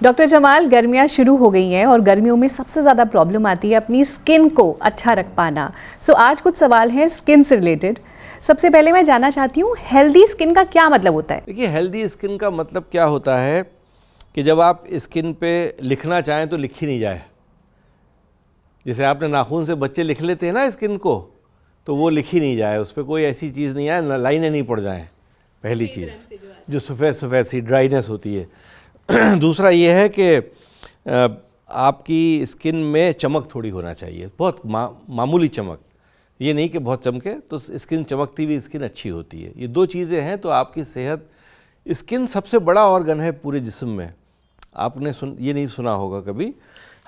Doctor Jamal, गर्मियाँ शुरू हो गई हैं और गर्मियों में सबसे ज़्यादा प्रॉब्लम आती है अपनी स्किन को अच्छा रख पाना। आज कुछ सवाल हैं स्किन से रिलेटेड। सबसे पहले मैं जानना चाहती हूँ, हेल्दी स्किन का क्या मतलब होता है? देखिए, हेल्दी स्किन का मतलब क्या होता है कि जब आप स्किन पे लिखना चाहें तो लिख ही नहीं जाए। जैसे आपने नाखून से बच्चे लिख लेते हैं ना स्किन को, तो वो लिख ही नहीं जाए, उस पर कोई ऐसी चीज़ नहीं आए, लाइनें नहीं पड़ जाएं। पहली चीज़ जो सफ़ेद सफ़ेद सी ड्राइनेस होती है। दूसरा ये है कि आपकी स्किन में चमक थोड़ी होना चाहिए, बहुत मामूली चमक, ये नहीं कि बहुत चमके, तो स्किन चमकती हुई स्किन अच्छी होती है। ये दो चीज़ें हैं तो आपकी सेहत। स्किन सबसे बड़ा ऑर्गन है पूरे जिस्म में। आपने ये नहीं सुना होगा कभी,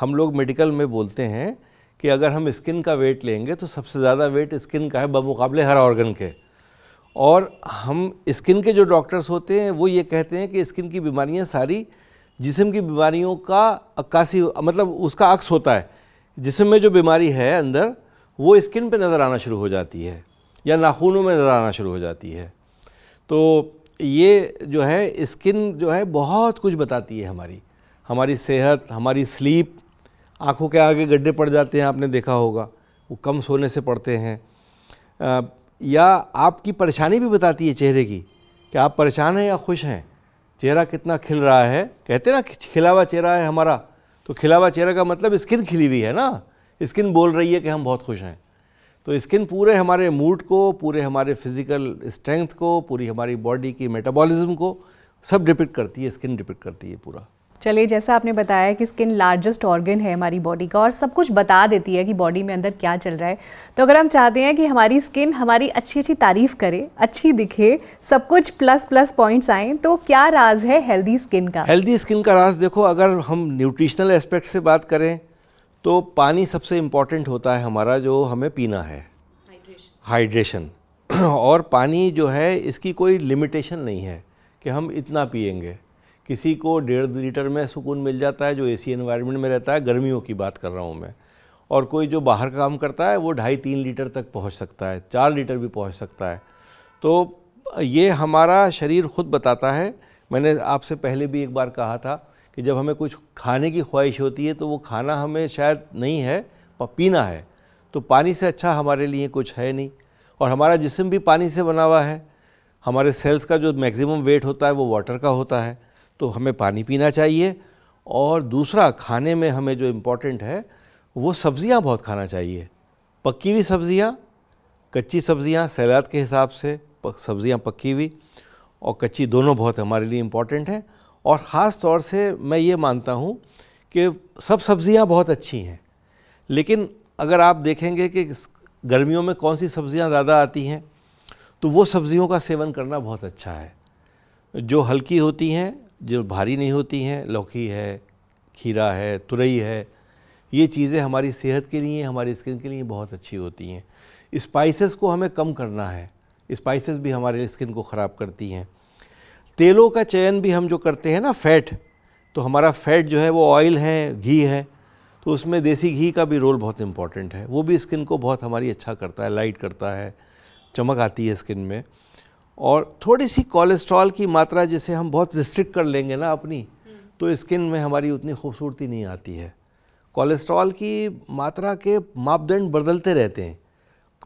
हम लोग मेडिकल में बोलते हैं कि अगर हम स्किन का वेट लेंगे तो सबसे ज़्यादा वेट स्किन का है बमुकाबले हर ऑर्गन के। और हम स्किन के जो डॉक्टर्स होते हैं वो ये कहते हैं कि स्किन की बीमारियां सारी जिस्म की बीमारियों का अक्कासी, मतलब उसका अक्स होता है। जिस्म में जो बीमारी है अंदर, वो स्किन पे नज़र आना शुरू हो जाती है या नाखूनों में नज़र आना शुरू हो जाती है। तो ये जो है स्किन जो है बहुत कुछ बताती है, हमारी सेहत, हमारी स्लीप। आँखों के आगे गड्ढे पड़ जाते हैं, आपने देखा होगा, वो कम सोने से पड़ते हैं। या आपकी परेशानी भी बताती है चेहरे की, कि आप परेशान हैं या खुश हैं, चेहरा कितना खिल रहा है। कहते हैं ना खिला हुआ चेहरा है हमारा, तो खिला हुआ चेहरा का मतलब स्किन खिली हुई है ना, स्किन बोल रही है कि हम बहुत खुश हैं। तो स्किन पूरे हमारे मूड को, पूरे हमारे फिज़िकल स्ट्रेंथ को, पूरी हमारी बॉडी की मेटाबॉलिज्म को सब डिपिक्ट करती है, स्किन डिपिक्ट करती है पूरा। चलिए, जैसा आपने बताया कि स्किन लार्जेस्ट ऑर्गन है हमारी बॉडी का और सब कुछ बता देती है कि बॉडी में अंदर क्या चल रहा है। तो अगर हम चाहते हैं कि हमारी स्किन हमारी अच्छी अच्छी तारीफ करे, अच्छी दिखे, सब कुछ प्लस प्लस पॉइंट्स आएँ, तो क्या राज है हेल्दी स्किन का? हेल्दी स्किन का राज देखो, अगर हम न्यूट्रिशनल एस्पेक्ट से बात करें तो पानी सबसे इम्पॉर्टेंट होता है हमारा, जो हमें पीना है, हाइड्रेशन। और पानी जो है इसकी कोई लिमिटेशन नहीं है कि हम इतना पिएंगे। किसी को 1.5 लीटर में सुकून मिल जाता है जो एसी एनवायरनमेंट में रहता है, गर्मियों की बात कर रहा हूँ मैं। और कोई जो बाहर काम करता है वो 2.5-3 लीटर तक पहुँच सकता है, 4 लीटर भी पहुँच सकता है। तो ये हमारा शरीर खुद बताता है। मैंने आपसे पहले भी एक बार कहा था कि जब हमें कुछ खाने की ख्वाहिश होती है तो वो खाना हमें शायद नहीं है, पीना है। तो पानी से अच्छा हमारे लिए कुछ है नहीं। और हमारा जिस्म भी पानी से बना हुआ है। हमारे सेल्स का जो मैक्सिमम वेट होता है वो वाटर का होता है। तो हमें पानी पीना चाहिए। और दूसरा, खाने में हमें जो इम्पोर्टेंट है वो सब्ज़ियाँ बहुत खाना चाहिए। पकी हुई सब्ज़ियाँ, कच्ची सब्ज़ियाँ, सलाद के हिसाब से सब्ज़ियाँ पकी हुई और कच्ची दोनों बहुत हमारे लिए इम्पॉर्टेंट हैं। और ख़ास तौर से मैं ये मानता हूँ कि सब सब्ज़ियाँ बहुत अच्छी हैं, लेकिन अगर आप देखेंगे कि गर्मियों में कौन सी सब्ज़ियाँ ज़्यादा आती हैं, तो वो सब्ज़ियों का सेवन करना बहुत अच्छा है, जो हल्की होती हैं, जो भारी नहीं होती हैं। लौकी है, खीरा है, तुरई है, ये चीज़ें हमारी सेहत के लिए, हमारी स्किन के लिए बहुत अच्छी होती हैं। स्पाइसेस को हमें कम करना है, स्पाइसेस भी हमारे स्किन को ख़राब करती हैं। तेलों का चयन भी हम जो करते हैं ना, फ़ैट, तो हमारा फ़ैट जो है वो ऑयल है, घी है, तो उसमें देसी घी का भी रोल बहुत इम्पॉर्टेंट है। वो भी स्किन को बहुत हमारी अच्छा करता है, लाइट करता है, चमक आती है स्किन में। और थोड़ी सी कोलेस्ट्रॉल की मात्रा जिसे हम बहुत रिस्ट्रिक्ट कर लेंगे ना अपनी, तो स्किन में हमारी उतनी खूबसूरती नहीं आती है। कोलेस्ट्रॉल की मात्रा के मापदंड बदलते रहते हैं।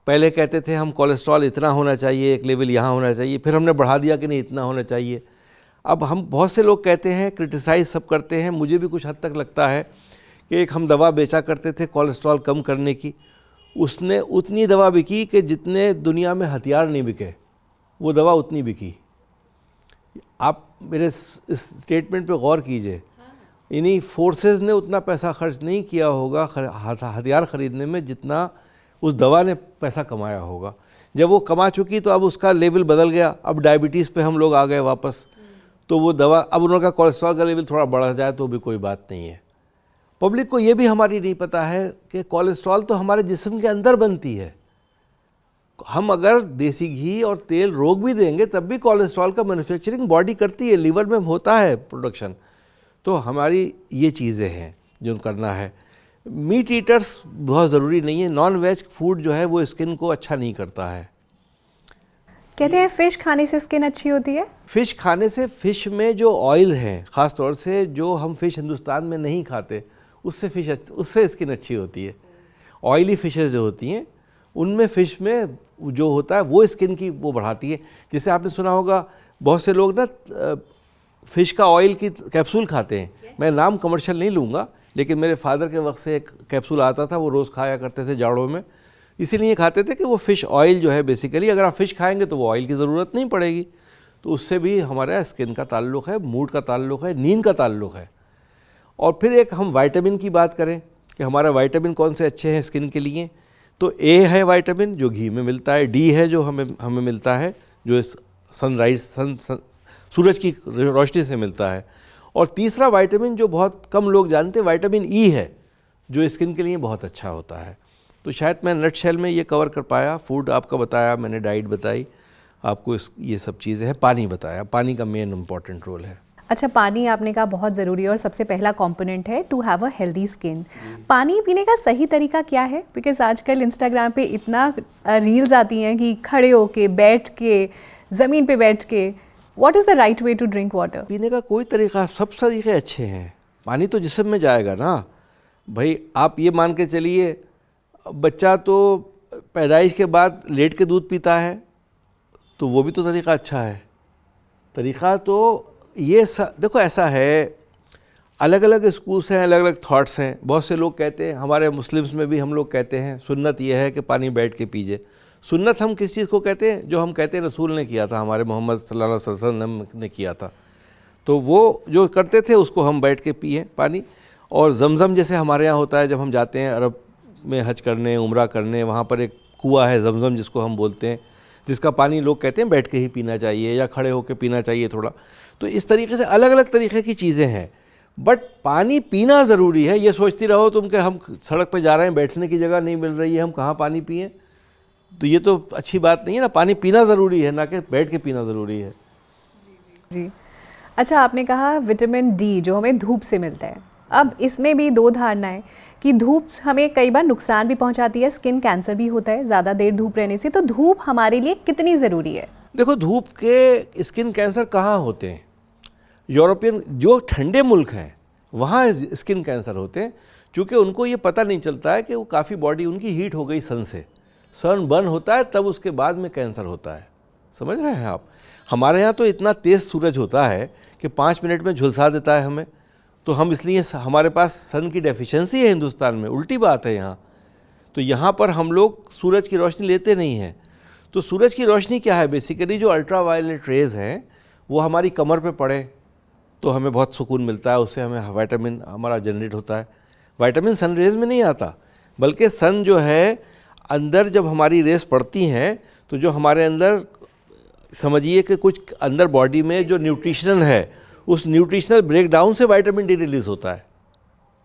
पहले कहते थे हम कोलेस्ट्रॉल इतना होना चाहिए, एक लेवल यहाँ होना चाहिए, फिर हमने बढ़ा दिया कि नहीं इतना होना चाहिए। अब हम बहुत से लोग कहते हैं, क्रिटिसाइज़ सब करते हैं, मुझे भी कुछ हद तक लगता है कि एक हम दवा बेचा करते थे कोलेस्ट्रॉल कम करने की, उसने उतनी दवा बिकी कि जितने दुनिया में हथियार नहीं बिके, वो दवा उतनी बिकी। आप मेरे इस स्टेटमेंट पे गौर कीजिए। इन्हीं फोर्सेस ने उतना पैसा खर्च नहीं किया होगा हथियार ख़रीदने में जितना उस दवा ने पैसा कमाया होगा। जब वो कमा चुकी तो अब उसका लेवल बदल गया, अब डायबिटीज़ पे हम लोग आ गए वापस। तो वो दवा, अब उनका कोलेस्ट्रॉल का लेवल थोड़ा बढ़ जाए तो भी कोई बात नहीं है। पब्लिक को ये भी हमारी नहीं पता है कि कोलेस्ट्रॉल तो हमारे जिस्म के अंदर बनती है। हम अगर देसी घी और तेल रोक भी देंगे तब भी कोलेस्ट्रॉल का मैन्युफैक्चरिंग बॉडी करती है, लीवर में होता है प्रोडक्शन। तो हमारी ये चीज़ें हैं जो करना है। मीट ईटर्स बहुत ज़रूरी नहीं है। नॉन वेज फूड जो है वो स्किन को अच्छा नहीं करता है। कहते हैं फिश खाने से स्किन अच्छी होती है? फ़िश खाने से, फ़िश में जो ऑयल है, ख़ास तौर से जो हम फ़िश हिंदुस्तान में नहीं खाते, उससे स्किन अच्छी होती है। ऑयली फ़िशेस जो होती हैं उनमें, फ़िश में जो होता है वो स्किन की वो बढ़ाती है। जैसे आपने सुना होगा बहुत से लोग ना फ़िश का ऑयल की कैप्सूल खाते हैं। मैं नाम कमर्शियल नहीं लूँगा, लेकिन मेरे फादर के वक्त से एक कैप्सूल आता था, वो रोज़ खाया करते थे जाड़ों में। इसीलिए खाते थे कि वो फ़िश ऑयल जो है बेसिकली, अगर आप फ़िश खाएंगे तो वो ऑयल की ज़रूरत नहीं पड़ेगी। तो उससे भी हमारा स्किन का ताल्लुक़ है, मूड का ताल्लुक़ है, नींद का ताल्लुक़ है। और फिर एक हम विटामिन की बात करें कि हमारा विटामिन कौन से अच्छे हैं स्किन के लिए, तो ए है विटामिन जो घी में मिलता है, डी है जो हमें मिलता है जो इस सूरज की रोशनी से मिलता है, और तीसरा विटामिन जो बहुत कम लोग जानते हैं, विटामिन ई है जो स्किन के लिए बहुत अच्छा होता है। तो शायद मैं नटशेल में ये कवर कर पाया। फूड आपका बताया मैंने, डाइट बताई आपको, ये सब चीज़ें हैं। पानी बताया, पानी का मेन इम्पॉर्टेंट रोल है। अच्छा, पानी आपने कहा बहुत ज़रूरी है और सबसे पहला कंपोनेंट है to have a healthy skin. पानी पीने का सही तरीका क्या है? बिकॉज आजकल इंस्टाग्राम पे इतना रील्स आती हैं कि खड़े होके, बैठ के, ज़मीन पे बैठ के, what is the right way to drink water? पीने का कोई तरीका, सब तरीके अच्छे हैं। पानी तो जिस्म में जाएगा ना भाई। आप ये मान के चलिए, बच्चा तो पैदाइश के बाद लेट के दूध पीता है, तो वो भी तो तरीका अच्छा है। तरीका तो ये देखो ऐसा है, अलग अलग स्कूल्स हैं, अलग अलग थॉट्स हैं। बहुत से लोग कहते हैं, हमारे मुस्लिम्स में भी हम लोग कहते हैं सुन्नत ये है कि पानी बैठ के पीजिए। सुन्नत हम किस चीज़ को कहते हैं? जो हम कहते हैं रसूल ने किया था, हमारे मोहम्मद सल्लल्लाहु अलैहि वसल्लम ने किया था, तो वो जो करते थे उसको हम बैठ के पिए पानी। और जमज़म जैसे हमारे यहाँ होता है, जब हम जाते हैं अरब में हज करने, उम्रा करने, वहाँ पर एक कुआं है जमज़म जिसको हम बोलते हैं, जिसका पानी लोग कहते हैं बैठ के ही पीना चाहिए या खड़े होकर पीना चाहिए थोड़ा। तो इस तरीके से अलग अलग तरीके की चीज़ें हैं, बट पानी पीना ज़रूरी है। ये सोचती रहो तुम कि हम सड़क पे जा रहे हैं, बैठने की जगह नहीं मिल रही है, हम कहाँ पानी पिएं, तो ये तो अच्छी बात नहीं है ना। पानी पीना ज़रूरी है, ना कि बैठ के पीना ज़रूरी है। जी। अच्छा, आपने कहा विटामिन डी जो हमें धूप से मिलता है। अब इसमें भी दो धारणाएं कि धूप हमें कई बार नुकसान भी पहुंचाती है, स्किन कैंसर भी होता है ज़्यादा देर धूप रहने से। तो धूप हमारे लिए कितनी ज़रूरी है? देखो, धूप के स्किन कैंसर कहाँ होते हैं? यूरोपियन जो ठंडे मुल्क हैं वहाँ स्किन कैंसर होते हैं, क्योंकि उनको ये पता नहीं चलता है कि वो काफ़ी बॉडी उनकी हीट हो गई सन से। सन बर्न होता है तब उसके बाद में कैंसर होता है। समझ रहे हैं आप? हमारे यहाँ तो इतना तेज़ सूरज होता है कि 5 मिनट में झुलसा देता है हमें। तो हम इसलिए, हमारे पास सन की डेफिशिएंसी है हिंदुस्तान में, उल्टी बात है यहाँ। तो यहाँ पर हम लोग सूरज की रोशनी लेते नहीं हैं। तो सूरज की रोशनी क्या है? बेसिकली जो अल्ट्रा वायलेट रेज़ हैं वो हमारी कमर पे पड़े तो हमें बहुत सुकून मिलता है, उससे हमें विटामिन हमारा जनरेट होता है। विटामिन सन रेज़ में नहीं आता, बल्कि सन जो है अंदर जब हमारी रेस पड़ती हैं तो जो हमारे अंदर, समझिए कि कुछ अंदर बॉडी में जो न्यूट्रिशनल है, उस न्यूट्रिशनल ब्रेकडाउन से विटामिन डी रिलीज़ होता है,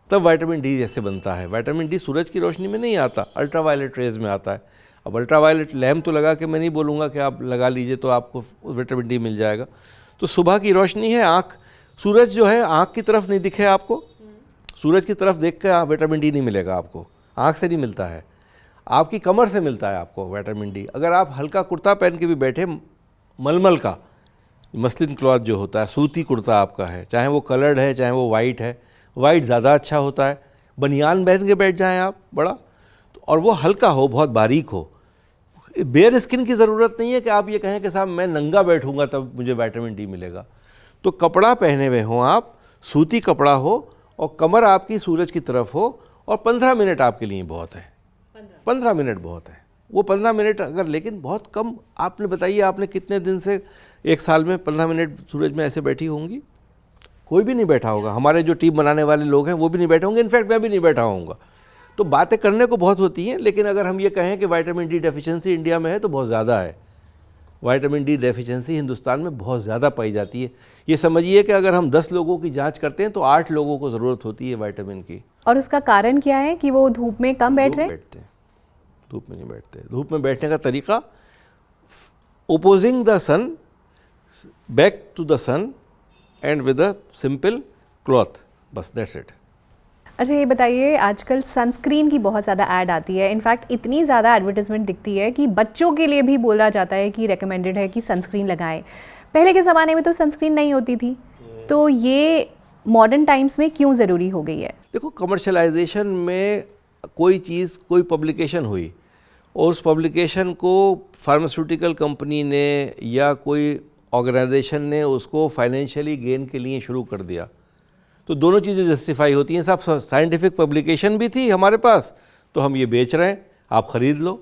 तब विटामिन डी जैसे बनता है। विटामिन डी सूरज की रोशनी में नहीं आता, अल्ट्रा वायलेट रेज़ में आता है। अब अल्ट्रा वायलेट लैम्प तो लगा के मैं नहीं बोलूँगा कि आप लगा लीजिए तो आपको विटामिन डी मिल जाएगा। तो सुबह की रोशनी है, आँख, सूरज जो है आँख की तरफ नहीं दिखे आपको, सूरज की तरफ देख के विटामिन डी नहीं मिलेगा आपको, आँख से नहीं मिलता है, आपकी कमर से मिलता है आपको विटामिन डी। अगर आप हल्का कुर्ता पहन के भी बैठे, मलमल का मसलिन क्लॉथ जो होता है, सूती कुर्ता आपका है, चाहे वो कलर्ड है चाहे वो वाइट है, वाइट ज़्यादा अच्छा होता है। बनियान पहन के बैठ जाएं आप बड़ा, और वो हल्का हो, बहुत बारीक हो। बेयर स्किन की ज़रूरत नहीं है कि आप ये कहें कि साहब मैं नंगा बैठूंगा तब मुझे विटामिन डी मिलेगा। तो कपड़ा पहने हुए हों आप, सूती कपड़ा हो, और कमर आपकी सूरज की तरफ हो, और 15 मिनट आपके लिए बहुत है। 15 मिनट बहुत है। वो 15 मिनट अगर, लेकिन बहुत कम। आपने बताइए, आपने कितने दिन से एक साल में 15 मिनट सूरज में ऐसे बैठी होंगी? कोई भी नहीं बैठा होगा। हमारे जो टीम बनाने वाले लोग हैं वो भी नहीं बैठे होंगे, इनफैक्ट मैं भी नहीं बैठा होऊंगा। तो बातें करने को बहुत होती हैं, लेकिन अगर हम ये कहें कि विटामिन डी डेफिशिएंसी इंडिया में है तो बहुत ज़्यादा है। विटामिन डी डेफिशिएंसी हिंदुस्तान में बहुत ज़्यादा पाई जाती है। ये समझिए कि अगर हम 10 लोगों की जांच करते हैं तो 8 लोगों को ज़रूरत होती है विटामिन की। और उसका कारण क्या है कि वो धूप में कम बैठ रहे हैं? धूप में नहीं बैठते। धूप में बैठने का तरीका, opposing the sun, back to the sun and with a simple cloth, बस दैट्स इट। अच्छा ये बताइए, आजकल सनस्क्रीन की बहुत ज़्यादा ऐड आती है, इनफैक्ट इतनी ज़्यादा एडवर्टाइजमेंट दिखती है कि बच्चों के लिए भी बोला जाता है कि रेकमेंडेड है कि सनस्क्रीन लगाएं। पहले के ज़माने में तो सनस्क्रीन नहीं होती थी, तो ये मॉडर्न टाइम्स में क्यों ज़रूरी हो गई है? देखो, कमर्शलाइजेशन में कोई चीज़, कोई पब्लिकेशन हुई और उस पब्लिकेशन को फार्मास्यूटिकल कंपनी ने या कोई ऑर्गेनाइजेशन ने उसको फाइनेंशियली गेन के लिए शुरू कर दिया, तो दोनों चीज़ें जस्टिफाई होती हैं। साहब, साइंटिफिक पब्लिकेशन भी थी हमारे पास, तो हम ये बेच रहे हैं, आप ख़रीद लो।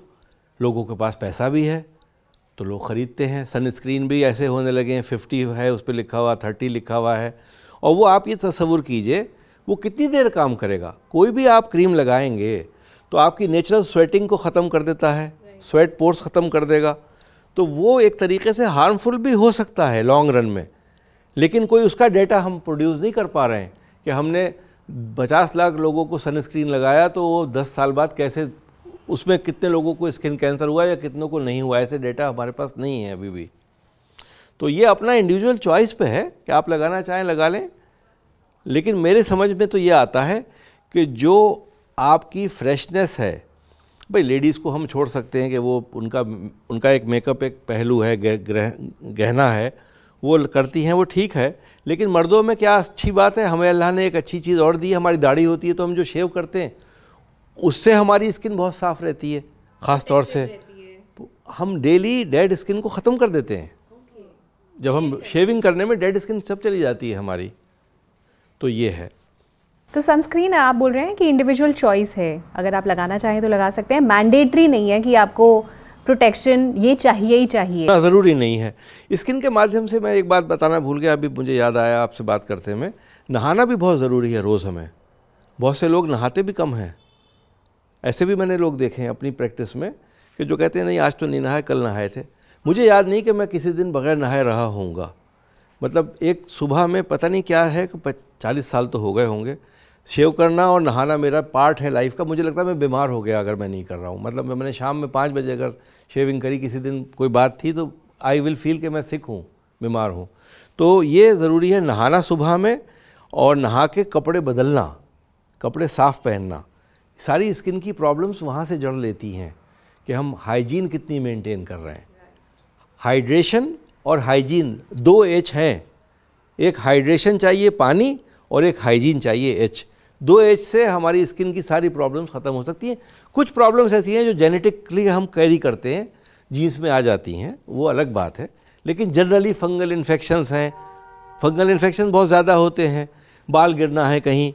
लोगों के पास पैसा भी है तो लोग ख़रीदते हैं। सनस्क्रीन भी ऐसे होने लगे हैं, 50 है उस पर लिखा हुआ, 30 लिखा हुआ है, और वो आप ये तसव्वुर कीजिए वो कितनी देर काम करेगा। कोई भी आप क्रीम लगाएंगे तो आपकी नेचुरल स्वेटिंग को ख़त्म कर देता है, स्वेट पोर्स ख़त्म कर देगा, तो वो एक तरीके से हार्मफुल भी हो सकता है लॉन्ग रन में। लेकिन कोई उसका डेटा हम प्रोड्यूस नहीं कर पा रहे हैं कि हमने 50 लाख लोगों को सनस्क्रीन लगाया तो वो 10 साल बाद कैसे, उसमें कितने लोगों को स्किन कैंसर हुआ या कितनों को नहीं हुआ, ऐसे डेटा हमारे पास नहीं है अभी भी। तो ये अपना इंडिविजुअल चॉइस पे है कि आप लगाना चाहें लगा लें, लेकिन मेरे समझ में तो ये आता है कि जो आपकी फ्रेशनेस है, भाई लेडीज़ को हम छोड़ सकते हैं कि वो उनका एक मेकअप एक पहलू है, गहना है, वो करती हैं, वो ठीक है। लेकिन मर्दों में क्या अच्छी बात है, हमें अल्लाह ने एक अच्छी चीज़ और दी है, हमारी दाढ़ी होती है, तो हम जो शेव करते हैं उससे हमारी स्किन बहुत साफ़ रहती है। ख़ास तौर से हम डेली डेड स्किन को ख़त्म कर देते हैं। जब हम शेविंग करने में डेड स्किन सब चली जाती है हमारी, तो ये है। तो सनस्क्रीन आप बोल रहे हैं कि इंडिविजुअल चॉइस है, अगर आप लगाना चाहें तो लगा सकते हैं, मैंडेटरी नहीं है कि आपको प्रोटेक्शन ये चाहिए ही चाहिए। ना, ज़रूरी नहीं है। स्किन के माध्यम से मैं एक बात बताना भूल गया, अभी मुझे याद आया आपसे बात करते में, नहाना भी बहुत ज़रूरी है रोज़ हमें। बहुत से लोग नहाते भी कम हैं, ऐसे भी मैंने लोग देखे हैं अपनी प्रैक्टिस में कि जो कहते हैं नहीं आज तो नहीं नहाए, कल नहाए थे। मुझे याद नहीं कि मैं किसी दिन बग़ैर नहाए रहा होऊंगा। मतलब एक सुबह में पता नहीं क्या है कि 40 साल तो हो गए होंगे, शेव करना और नहाना मेरा पार्ट है लाइफ का। मुझे लगता है मैं बीमार हो गया अगर मैं नहीं कर रहा हूँ। मतलब मैंने शाम में 5 बजे अगर शेविंग करी, किसी दिन कोई बात थी, तो आई विल फील कि मैं सिक हूँ, बीमार हूँ। तो ये ज़रूरी है नहाना सुबह में, और नहा के कपड़े बदलना, कपड़े साफ़ पहनना। सारी स्किन की प्रॉब्लम्स वहाँ से जड़ लेती हैं कि हम हाइजीन कितनी मेंटेन कर रहे हैं। हाइड्रेशन और हाइजीन 2 H हैं, एक हाइड्रेशन चाहिए पानी और एक हाइजीन चाहिए H। 2 H से हमारी स्किन की सारी प्रॉब्लम्स ख़त्म हो सकती हैं। कुछ प्रॉब्लम्स ऐसी हैं जो जेनेटिकली हम कैरी करते हैं, जीन्स में आ जाती हैं, वो अलग बात है। लेकिन जनरली फंगल इन्फेक्शंस हैं, फंगल इन्फेक्शन बहुत ज़्यादा होते हैं, बाल गिरना है कहीं,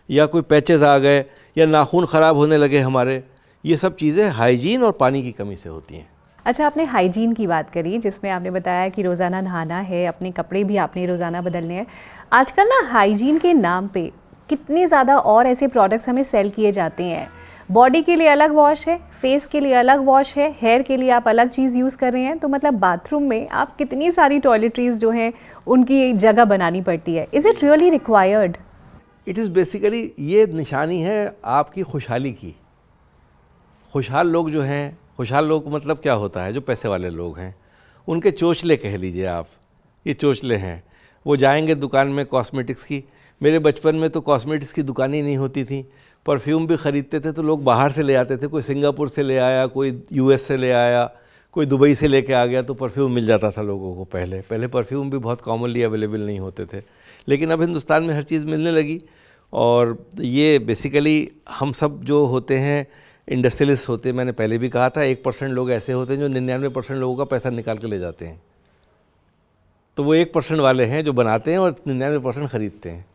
या कोई पैचेस आ गए, या नाखून ख़राब होने लगे हमारे, ये सब चीज़ें हाइजीन और पानी की कमी से होती हैं। अच्छा, आपने हाइजीन की बात करी, जिसमें आपने बताया कि रोज़ाना नहाना है, अपने कपड़े भी आपने रोज़ाना बदलने हैं। आजकल ना हाइजीन के नाम पे कितने ज़्यादा और ऐसे प्रोडक्ट्स हमें सेल किए जाते हैं। बॉडी के लिए अलग वॉश है, फेस के लिए अलग वॉश है, हेयर के लिए आप अलग चीज़ यूज़ कर रहे हैं। तो मतलब बाथरूम में आप कितनी सारी टॉयलेटरीज जो हैं उनकी जगह बनानी पड़ती है। Is it really required? It is basically, ये निशानी है आपकी खुशहाली की। खुशहाल लोग जो हैं, खुशहाल लोग मतलब क्या होता है, जो पैसे वाले लोग हैं, उनके चोचले कह लीजिए आप, ये चोचले हैं। वो जाएंगे दुकान में कॉस्मेटिक्स की। मेरे बचपन में तो कॉस्मेटिक्स की दुकानें नहीं होती थी, परफ्यूम भी ख़रीदते थे तो लोग बाहर से ले आते थे। कोई सिंगापुर से ले आया, कोई US से ले आया, कोई दुबई से लेके आ गया, तो परफ्यूम मिल जाता था लोगों को। पहले परफ्यूम भी बहुत कॉमनली अवेलेबल नहीं होते थे, लेकिन अब हिंदुस्तान में हर चीज़ मिलने लगी। और ये बेसिकली हम सब जो होते हैं इंडस्ट्रियलिस्ट होते हैं, मैंने पहले भी कहा था, 1% लोग ऐसे होते हैं जो 99% लोगों का पैसा निकाल के ले जाते हैं। तो वो 1% वाले हैं जो बनाते हैं और 99% ख़रीदते हैं।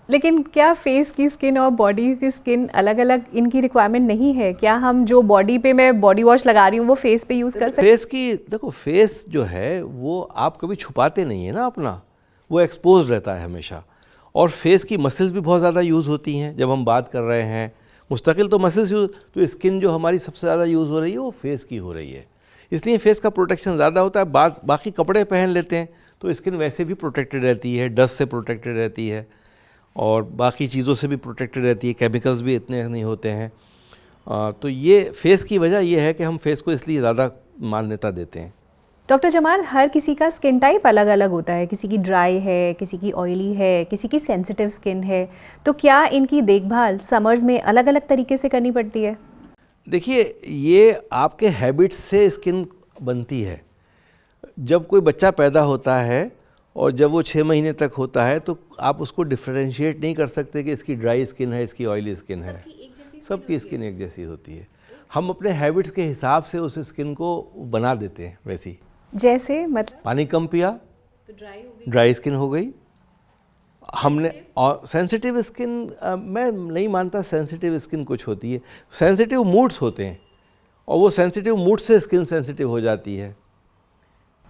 लेकिन क्या फेस की स्किन और बॉडी की स्किन अलग अलग इनकी रिक्वायरमेंट नहीं है? क्या हम जो बॉडी पे मैं बॉडी वॉश लगा रही हूँ वो फेस पे यूज़ कर सकते? फेस की देखो, फेस जो है वो आप कभी छुपाते नहीं है ना अपना, वो एक्सपोज रहता है हमेशा। और फेस की मसल्स भी बहुत ज़्यादा यूज़ होती हैं। जब हम बात कर रहे हैं मुस्तकिल, तो मसल्स यूज़, तो स्किन जो हमारी सबसे ज़्यादा यूज़ हो रही है वो फेस की हो रही है, इसलिए फेस का प्रोटेक्शन ज़्यादा होता है। बाकी कपड़े पहन लेते हैं तो स्किन वैसे भी प्रोटेक्टेड रहती है, डस्ट से प्रोटेक्टेड रहती है और बाकी चीज़ों से भी प्रोटेक्टेड रहती है, केमिकल्स भी इतने नहीं होते हैं। तो ये फेस की वजह ये है कि हम फेस को इसलिए ज़्यादा मान्यता देते हैं। डॉक्टर जमाल, हर किसी का स्किन टाइप अलग अलग होता है, किसी की ड्राई है, किसी की ऑयली है, किसी की सेंसिटिव स्किन है, तो क्या इनकी देखभाल समर्स में अलग अलग तरीके से करनी पड़ती है? देखिए, ये आपके हैबिट्स से स्किन बनती है। जब कोई बच्चा पैदा होता है और जब वो 6 महीने तक होता है तो आप उसको डिफ्रेंशिएट नहीं कर सकते कि इसकी ड्राई स्किन है, इसकी ऑयली स्किन है। सबकी स्किन एक जैसी होती है। हम अपने हैबिट्स के हिसाब से उस स्किन को बना देते हैं वैसी। जैसे मतलब पानी कम पिया तो ड्राई स्किन हो गई। हमने और सेंसिटिव स्किन, मैं नहीं मानता सेंसिटिव स्किन कुछ होती है। सेंसिटिव मूड्स होते हैं और वो सेंसिटिव मूड से स्किन सेंसिटिव हो जाती है।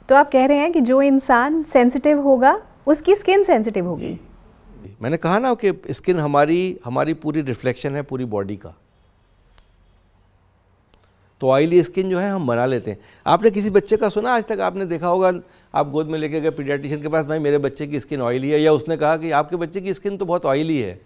तो आप कह रहे हैं कि जो इंसान सेंसिटिव होगा उसकी स्किन सेंसिटिव होगी? मैंने कहा ना कि स्किन हमारी पूरी रिफ्लेक्शन है पूरी बॉडी का। तो ऑयली स्किन जो है हम बना लेते हैं। आपने किसी बच्चे का सुना आज तक? आपने देखा होगा, आप गोद में लेके गए पीडियाट्रिशियन के पास, भाई मेरे बच्चे की स्किन ऑयली है, या उसने कहा कि आपके बच्चे की स्किन तो बहुत ऑयली है,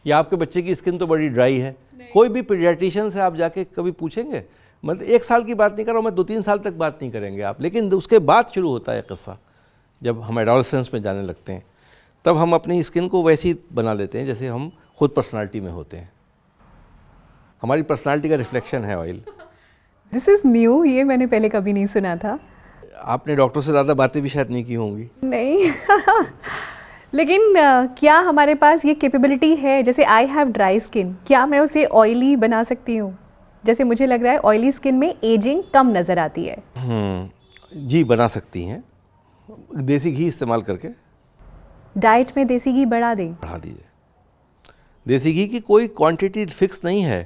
या आपके बच्चे की स्किन तो बड़ी ड्राई है? कोई भी पीडियाट्रिशियन से आप जाके कभी पूछेंगे? मतलब 1 साल की बात नहीं कर रहा हूँ मैं, 2-3 साल तक बात नहीं करेंगे आप। लेकिन उसके बाद शुरू होता है किस्सा, जब हम एडोलसेंस में जाने लगते हैं तब हम अपनी स्किन को वैसी बना लेते हैं जैसे हम खुद पर्सनालिटी में होते हैं। हमारी पर्सनालिटी का रिफ्लेक्शन है ऑयल। दिस इज़ न्यू, ये मैंने पहले कभी नहीं सुना था। आपने डॉक्टर से ज़्यादा बातें भी शायद नहीं की होंगी। नहीं लेकिन क्या हमारे पास ये कैपेबिलिटी है? जैसे आई हैव ड्राई स्किन, क्या मैं उसे ऑयली बना सकती हूँ? जैसे मुझे लग रहा है ऑयली स्किन में एजिंग कम नज़र आती है। जी, बना सकती हैं, देसी घी इस्तेमाल करके। डाइट में देसी घी बढ़ा दीजिए। देसी घी की कोई क्वांटिटी फिक्स नहीं है।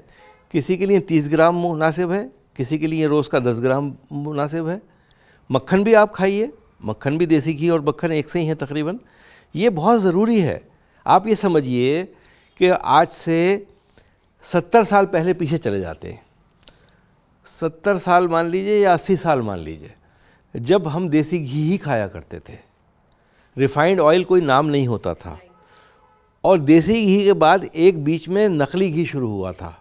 किसी के लिए 30 ग्राम मुनासिब है, किसी के लिए रोज़ का 10 ग्राम मुनासिब है। मक्खन भी आप खाइए, मक्खन भी देसी घी और मक्खन एक से ही है तकरीबन। ये बहुत ज़रूरी है। आप ये समझिए कि आज से 70 साल पहले पीछे चले जाते हैं, 70 साल मान लीजिए या 80 साल मान लीजिए, जब हम देसी घी ही खाया करते थे, रिफाइंड ऑयल कोई नाम नहीं होता था। और देसी घी के बाद एक बीच में नकली घी शुरू हुआ था।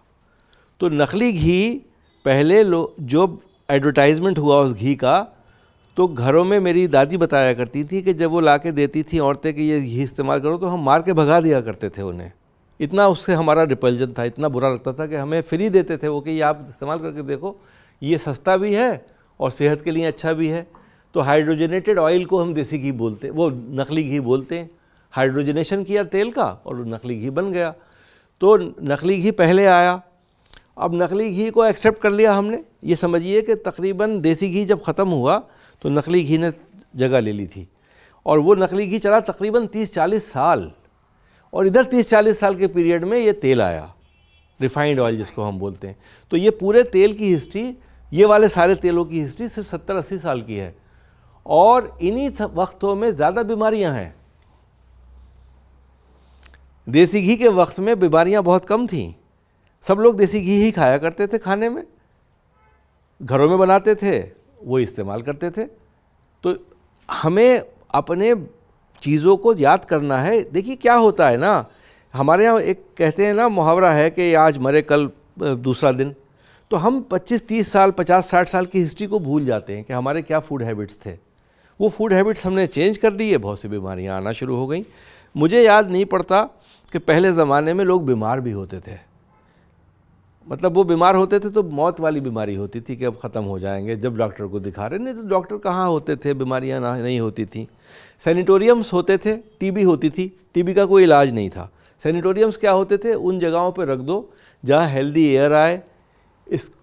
तो नकली घी पहले जो एडवर्टाइजमेंट हुआ उस घी का, तो घरों में मेरी दादी बताया करती थी कि जब वो ला के देती थी औरतें कि ये घी इस्तेमाल करो, तो हम मार के भगा दिया करते थे उन्हें। इतना उससे हमारा रिपल्जन था, इतना बुरा लगता था कि हमें फ्री देते थे वो कि ये आप इस्तेमाल करके देखो, ये सस्ता भी है और सेहत के लिए अच्छा भी है। तो हाइड्रोजनेटेड ऑयल को हम देसी घी बोलते, वो नकली घी बोलते हैं। हाइड्रोजनेशन किया तेल का और नकली घी बन गया। तो नकली घी पहले आया, अब नकली घी को एक्सेप्ट कर लिया हमने। ये समझिए कि तकरीबन देसी घी जब ख़त्म हुआ तो नकली घी ने जगह ले ली थी, और वो नकली घी चला तकरीबन 30-40 साल। और इधर 30-40 साल के पीरियड में ये तेल आया, रिफाइंड ऑयल जिसको हम बोलते हैं। तो ये पूरे तेल की हिस्ट्री, ये वाले सारे तेलों की हिस्ट्री सिर्फ 70-80 साल की है। और इन्हीं वक्तों में ज़्यादा बीमारियां हैं। देसी घी के वक्त में बीमारियां बहुत कम थीं। सब लोग देसी घी ही खाया करते थे, खाने में घरों में बनाते थे, वो इस्तेमाल करते थे। तो हमें अपने चीज़ों को याद करना है। देखिए क्या होता है ना, हमारे यहाँ एक कहते हैं ना मुहावरा है कि आज मरे कल दूसरा दिन। तो हम 25-30 साल 50-60 साल की हिस्ट्री को भूल जाते हैं कि हमारे क्या फूड हैबिट्स थे। वो फूड हैबिट्स हमने चेंज कर दिए, बहुत सी बीमारियाँ आना शुरू हो गई। मुझे याद नहीं पड़ता कि पहले ज़माने में लोग बीमार भी होते थे। मतलब वो बीमार होते थे तो मौत वाली बीमारी होती थी कि अब ख़त्म हो जाएंगे, जब डॉक्टर को दिखा रहे, नहीं तो डॉक्टर कहाँ होते थे, बीमारियाँ नहीं होती थी। सैनिटोरियम्स होते थे, टीबी होती थी, टीबी का कोई इलाज नहीं था। सैनिटोरियम्स क्या होते थे, उन जगहों पर रख दो जहाँ हेल्दी एयर आए,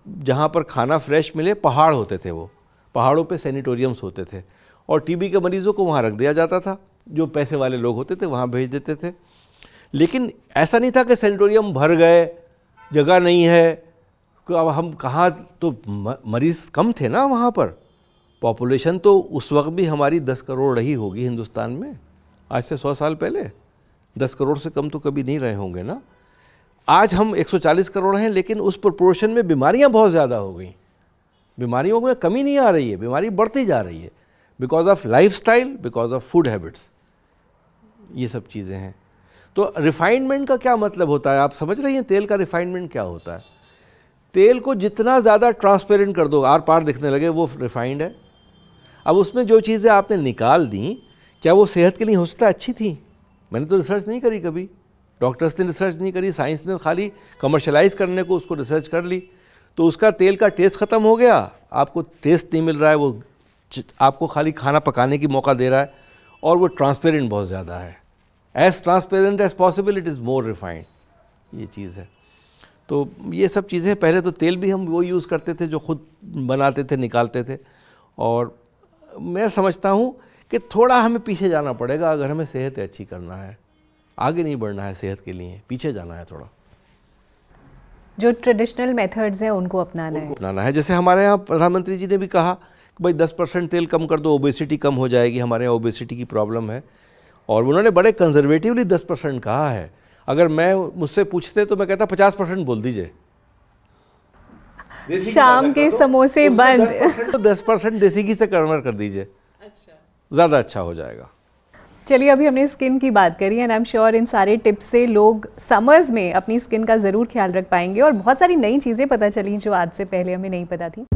जहाँ पर खाना फ्रेश मिले। पहाड़ होते थे, वो पहाड़ों पे सैनिटोरियम्स होते थे, और टीबी के मरीज़ों को वहाँ रख दिया जाता था। जो पैसे वाले लोग होते थे वहाँ भेज देते थे। लेकिन ऐसा नहीं था कि सैनिटोरियम भर गए, जगह नहीं है, अब हम कहाँ, तो मरीज़ कम थे ना वहाँ पर। पॉपुलेशन तो उस वक्त भी हमारी 10 करोड़ रही होगी हिंदुस्तान में, आज से 100 साल पहले 10 करोड़ से कम तो कभी नहीं रहे होंगे ना। आज हम 140 करोड़ हैं, लेकिन उस प्रोपोर्शन में बीमारियां बहुत ज़्यादा हो गई। बीमारियों में कमी नहीं आ रही है, बीमारी बढ़ती जा रही है, because of lifestyle, because of food habits, ये सब चीज़ें हैं। तो रिफाइनमेंट का क्या मतलब होता है, आप समझ रही हैं तेल का रिफाइनमेंट क्या होता है? तेल को जितना ज़्यादा ट्रांसपेरेंट कर दो, आर पार दिखने लगे, वो रिफाइंड है। अब उसमें जो चीज़ें आपने निकाल दी, क्या वो सेहत के लिए हो सकता है अच्छी थी? मैंने तो रिसर्च नहीं करी कभी, डॉक्टर्स ने रिसर्च नहीं करी, साइंस ने खाली कमर्शलाइज करने को उसको रिसर्च कर ली, तो उसका तेल का टेस्ट ख़त्म हो गया, आपको टेस्ट नहीं मिल रहा है, वो आपको खाली खाना पकाने की मौका दे रहा है, और वो ट्रांसपेरेंट बहुत ज़्यादा है, as transparent as possible, it is more refined, ये चीज़ है। तो ये सब चीज़ें, पहले तो तेल भी हम वो यूज़ करते थे जो खुद बनाते थे, निकालते थे, और मैं समझता हूँ कि थोड़ा हमें पीछे जाना पड़ेगा अगर हमें सेहत अच्छी करना है, आगे नहीं बढ़ना है सेहत के लिए, पीछे जाना है थोड़ा। जो ट्रेडिशनल मेथड्स हैं उनको अपनाना है। जैसे हमारे यहाँ प्रधानमंत्री जी ने भी कहा कि भाई 10% तेल कम कर दो, ओबेसिटी कम हो जाएगी, हमारे यहाँ ओबेसिटी की प्रॉब्लम है, और उन्होंने बड़े कंजर्वेटिवली 10% कहा है। अगर मुझसे पूछते तो मैं कहता 50% बोल दीजिए, शाम के समोसे बंद, तो 10% देसी घी से कन्वर्ट कर दीजिए, ज़्यादा अच्छा हो जाएगा। चलिए, अभी हमने स्किन की बात करी and I am sure in सारे टिप्स से लोग समर्स में अपनी स्किन का ज़रूर ख्याल रख पाएंगे, और बहुत सारी नई चीज़ें पता चली जो आज से पहले हमें नहीं पता थी।